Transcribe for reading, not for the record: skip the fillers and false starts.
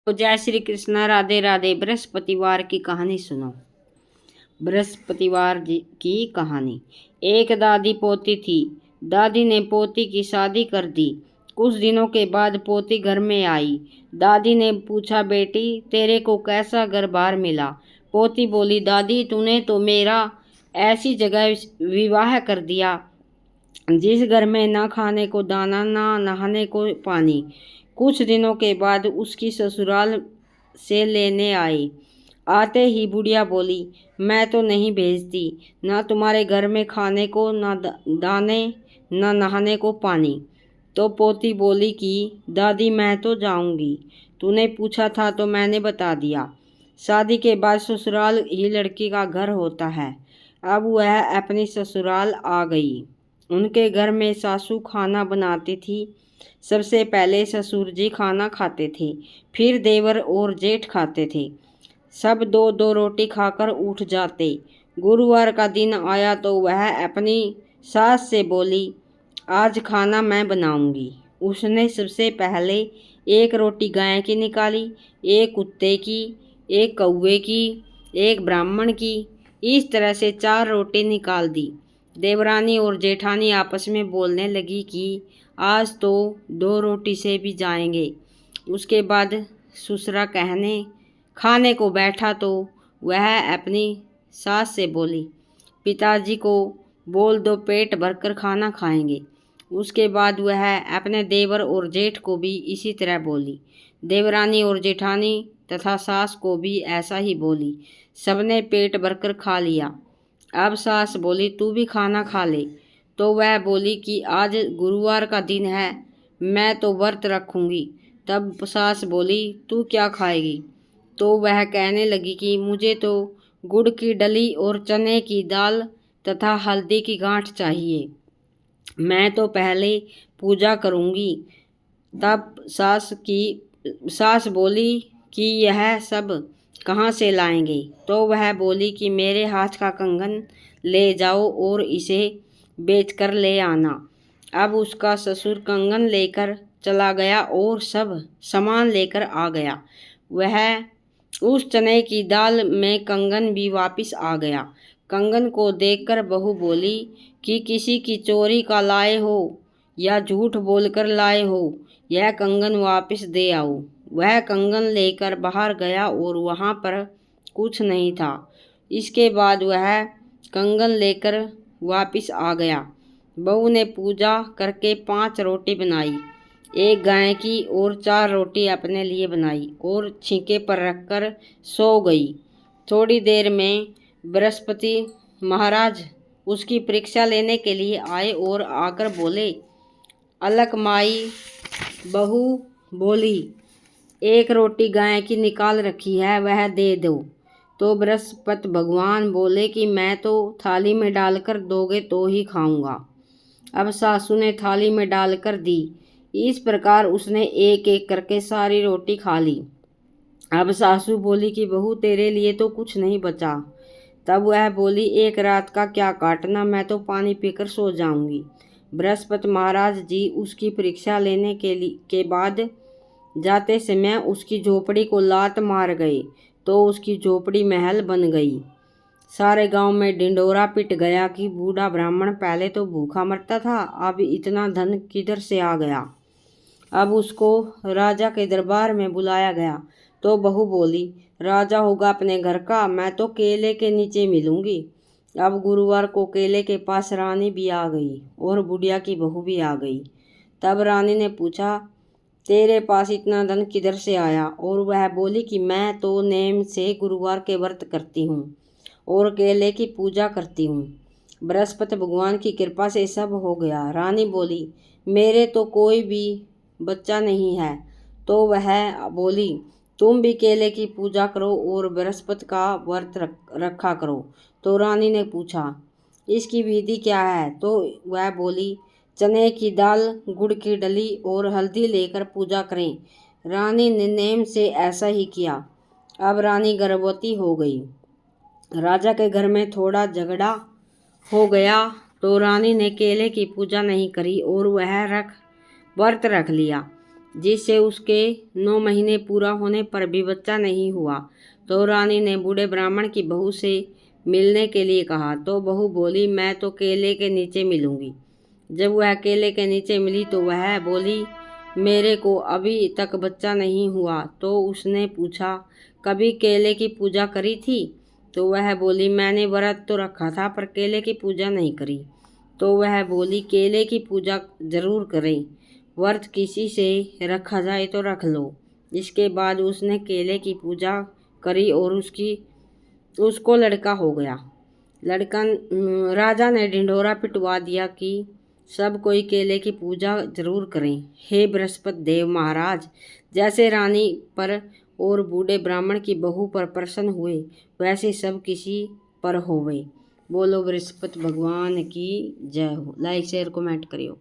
तो जय श्री कृष्ण, राधे राधे। बृहस्पतिवार की कहानी सुनो। बृहस्पतिवार की कहानी। एक दादी पोती थी। दादी ने पोती की शादी कर दी। कुछ दिनों के बाद पोती घर में आई। दादी ने पूछा, बेटी तेरे को कैसा घर बार मिला? पोती बोली, दादी तूने तो मेरा ऐसी जगह विवाह कर दिया जिस घर में ना खाने को दाना ना नहाने को पानी। कुछ दिनों के बाद उसकी ससुराल से लेने आई। आते ही बुढ़िया बोली, मैं तो नहीं भेजती, ना तुम्हारे घर में खाने को ना दाने ना नहाने को पानी। तो पोती बोली कि दादी मैं तो जाऊंगी, तूने पूछा था तो मैंने बता दिया। शादी के बाद ससुराल ही लड़की का घर होता है। अब वह अपनी ससुराल आ गई। उनके घर में सासू खाना बनाती थी। सबसे पहले ससुर जी खाना खाते थे, फिर देवर और जेठ खाते थे। सब दो दो रोटी खाकर उठ जाते। गुरुवार का दिन आया तो वह अपनी सास से बोली, आज खाना मैं बनाऊंगी। उसने सबसे पहले एक रोटी गाय की निकाली, एक कुत्ते की, एक कौवे की, एक ब्राह्मण की। इस तरह से 4 रोटी निकाल दी। देवरानी और जेठानी आपस में बोलने लगी कि आज तो 2 रोटी से भी जाएंगे। उसके बाद ससुरा खाने को बैठा तो वह अपनी सास से बोली, पिताजी को बोल दो पेट भरकर खाना खाएंगे। उसके बाद वह अपने देवर और जेठ को भी इसी तरह बोली। देवरानी और जेठानी तथा सास को भी ऐसा ही बोली। सबने पेट भरकर खा लिया। अब सास बोली, तू भी खाना खा ले। तो वह बोली कि आज गुरुवार का दिन है, मैं तो व्रत रखूंगी। तब सास बोली, तू क्या खाएगी? तो वह कहने लगी कि मुझे तो गुड़ की डली और चने की दाल तथा हल्दी की गांठ चाहिए, मैं तो पहले पूजा करूंगी। तब सास बोली कि यह सब कहाँ से लाएंगे? तो वह बोली कि मेरे हाथ का कंगन ले जाओ और इसे बेचकर ले आना। अब उसका ससुर कंगन लेकर चला गया और सब सामान लेकर आ गया। वह उस चने की दाल में कंगन भी वापस आ गया। कंगन को देखकर बहू बोली कि किसी की चोरी का लाए हो या झूठ बोलकर लाए हो, यह कंगन वापस दे आओ। वह कंगन लेकर बाहर गया और वहां पर कुछ नहीं था। इसके बाद वह कंगन लेकर वापस आ गया। बहू ने पूजा करके 5 रोटी बनाई, एक गाय की और 4 रोटी अपने लिए बनाई और छींके पर रखकर सो गई। थोड़ी देर में बृहस्पति महाराज उसकी परीक्षा लेने के लिए आए और आकर बोले, अलक माई। बहू बोली, एक रोटी गाय की निकाल रखी है, वह दे दो। तो बृहस्पति भगवान बोले कि मैं तो थाली में डालकर दोगे तो ही खाऊंगा। अब सासू ने थाली में डालकर दी। इस प्रकार उसने एक एक करके सारी रोटी खा ली। अब सासू बोली कि बहू तेरे लिए तो कुछ नहीं बचा। तब वह बोली, एक रात का क्या काटना, मैं तो पानी पीकर सो जाऊंगी। बृहस्पति महाराज जी उसकी परीक्षा लेने के बाद जाते समय उसकी झोपड़ी को लात मार गए तो उसकी झोपड़ी महल बन गई। सारे गांव में ढिंडोरा पिट गया कि बूढ़ा ब्राह्मण पहले तो भूखा मरता था, अब इतना धन किधर से आ गया। अब उसको राजा के दरबार में बुलाया गया तो बहू बोली, राजा होगा अपने घर का, मैं तो केले के नीचे मिलूंगी। अब गुरुवार को केले के पास रानी भी आ गई और बुढ़िया की बहू भी आ गई। तब रानी ने पूछा, तेरे पास इतना धन किधर से आया? और वह बोली कि मैं तो नेम से गुरुवार के व्रत करती हूँ और केले की पूजा करती हूँ। बृहस्पति भगवान की कृपा से सब हो गया। रानी बोली, मेरे तो कोई भी बच्चा नहीं है। तो वह बोली, तुम भी केले की पूजा करो और बृहस्पति का व्रत रखा करो। तो रानी ने पूछा, इसकी विधि क्या है? तो वह बोली, चने की दाल, गुड़ की डली और हल्दी लेकर पूजा करें। रानी ने नेम से ऐसा ही किया। अब रानी गर्भवती हो गई। राजा के घर में थोड़ा झगड़ा हो गया तो रानी ने केले की पूजा नहीं करी और वह व्रत रख लिया। जिससे उसके 9 महीने पूरा होने पर भी बच्चा नहीं हुआ। तो रानी ने बूढ़े ब्राह्मण की बहू से मिलने के लिए कहा। तो बहू बोली, मैं तो केले के नीचे मिलूंगी। जब वह केले के नीचे मिली तो वह बोली, मेरे को अभी तक बच्चा नहीं हुआ। तो उसने पूछा, कभी केले की पूजा करी थी? तो वह बोली, मैंने व्रत तो रखा था पर केले की पूजा नहीं करी। तो वह बोली, केले की पूजा जरूर करें, व्रत किसी से रखा जाए तो रख लो। इसके बाद उसने केले की पूजा करी और उसको लड़का हो गया। राजा ने ढिंढोरा पिटवा दिया कि सब कोई केले की पूजा जरूर करें। हे बृहस्पति देव महाराज, जैसे रानी पर और बूढ़े ब्राह्मण की बहू पर प्रसन्न हुए, वैसे सब किसी पर होवे। बोलो बृहस्पति भगवान की जय हो। लाइक शेयर कमेंट करियो।